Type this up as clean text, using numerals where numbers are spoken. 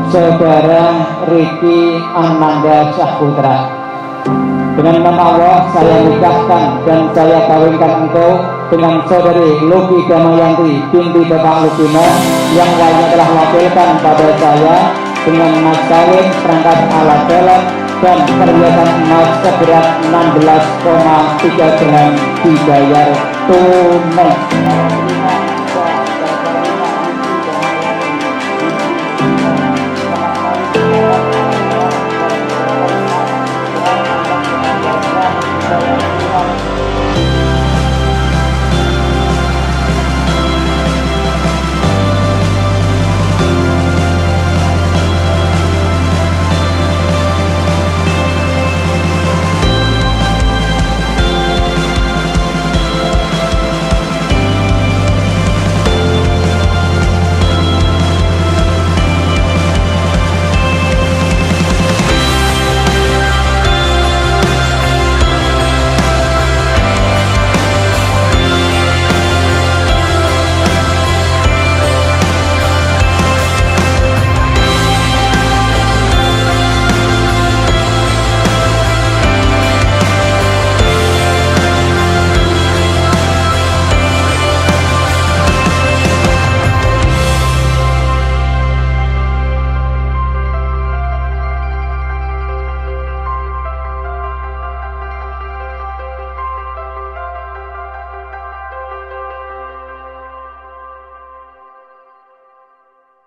Saudara Riki Ananda Saputra. Dengan nama Allah saya nikahkan dan saya kawinkan engkau dengan saudari Luki Damayanti binti Bapak Lukino yang lainnya telah wakilkan pada saya dengan mas kawin perangkat alat pelet dan perhiasan emas seberat 16,3 gram dibayar tunai.